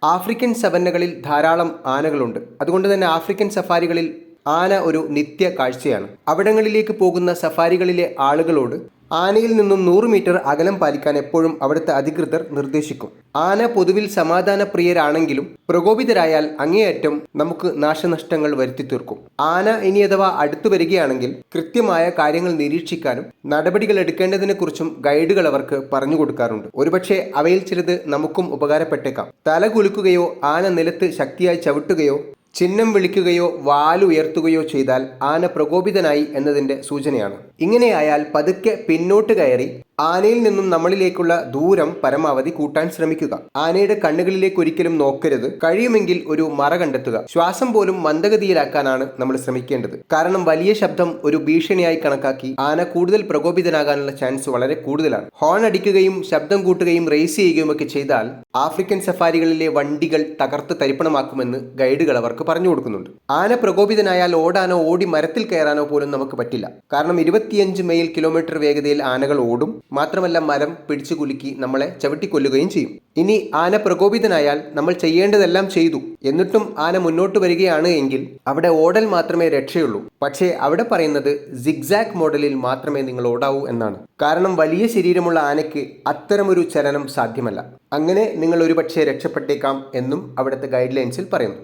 African സവന്നകളിൽ ധാരാളം ആനകളുണ്ട്. അതുകൊണ്ട് തന്നെ ആഫ്രിക്കൻ സഫാരികളിൽ ആന ഒരു നിത്യ കാഴ്ചയാണ്. അവിടങ്ങളിലേക്ക് പോകുന്ന സഫാരികളിലെ ആളുകളോട് ആനയിൽ നിന്നും 100 മീറ്റർ അകലം പാലിക്കാൻ എപ്പോഴും അവിടുത്തെ അധികൃതർ നിർദ്ദേശിക്കും. ആന പൊതുവിൽ സമാധാനപ്രിയരാണെങ്കിലും പ്രകോപിതരായാൽ അങ്ങേയറ്റം നമുക്ക് നാശനഷ്ടങ്ങൾ വരുത്തി തീർക്കും. ആന ഇനി അഥവാ അടുത്തു വരികയാണെങ്കിൽ കൃത്യമായ കാര്യങ്ങൾ നിരീക്ഷിക്കാനും നടപടികൾ എടുക്കേണ്ടതിനെക്കുറിച്ചും ഗൈഡുകൾ അവർക്ക് പറഞ്ഞു കൊടുക്കാറുണ്ട്. ഒരുപക്ഷെ അവയിൽ ചിലത് നമുക്കും ഉപകാരപ്പെട്ടേക്കാം. തല കുലുക്കുകയോ ആന നിലത്ത് ശക്തിയായി ചവിട്ടുകയോ ചിഹ്നം വിളിക്കുകയോ വാലുയർത്തുകയോ ചെയ്താൽ ആന പ്രകോപിതനായി എന്നതിൻ്റെ സൂചനയാണ്. ഇങ്ങനെയായാൽ പതുക്കെ പിന്നോട്ട് കയറി ആനയിൽ നിന്നും നമ്മളിലേക്കുള്ള ദൂരം പരമാവധി കൂട്ടാൻ ശ്രമിക്കുക. ആനയുടെ കണ്ണുകളിലേക്ക് ഒരിക്കലും നോക്കരുത്. കഴിയുമെങ്കിൽ ഒരു മറ കണ്ടെത്തുക. ശ്വാസം പോലും മന്ദഗതിയിലാക്കാനാണ് നമ്മൾ ശ്രമിക്കേണ്ടത്. കാരണം വലിയ ശബ്ദം ഒരു ഭീഷണിയായി കണക്കാക്കി ആന കൂടുതൽ പ്രകോപിതനാകാനുള്ള ചാൻസ് വളരെ കൂടുതലാണ്. ഹോൺ അടിക്കുകയും ശബ്ദം കൂട്ടുകയും റേസ് ചെയ്യുകയും ഒക്കെ ചെയ്താൽ ആഫ്രിക്കൻ സഫാരികളിലെ വണ്ടികൾ തകർത്ത് തരിപ്പണമാക്കുമെന്ന് ഗൈഡുകൾ അവർക്ക് പറഞ്ഞു കൊടുക്കുന്നുണ്ട്. ആന പ്രകോപിതനായാൽ ഓടാനോ ഓടി മരത്തിൽ കയറാനോ പോലും നമുക്ക് പറ്റില്ല. കാരണം 25 മൈൽ കിലോമീറ്റർ വേഗതയിൽ ആനകൾ ഓടും. മാത്രമല്ല മരം പിടിച്ചു കുലുക്കി നമ്മളെ ചവിട്ടിക്കൊല്ലുകയും ചെയ്യും. ഇനി ആന പ്രകോപിതനായാൽ നമ്മൾ ചെയ്യേണ്ടതെല്ലാം ചെയ്തു, എന്നിട്ടും ആന മുന്നോട്ട് വരികയാണ് എങ്കിൽ അവിടെ ഓടൽ മാത്രമേ രക്ഷയുള്ളൂ. പക്ഷേ അവിടെ പറയുന്നത് സിഗ്സാഗ് മോഡലിൽ മാത്രമേ നിങ്ങൾ ഓടാവൂ എന്നാണ്. കാരണം വലിയ ശരീരമുള്ള ആനയ്ക്ക് അത്തരമൊരു ചലനം സാധ്യമല്ല. അങ്ങനെ നിങ്ങൾ ഒരുപക്ഷെ രക്ഷപ്പെട്ടേക്കാം എന്നും അവിടുത്തെ ഗൈഡ് ലൈൻസിൽ പറയുന്നു.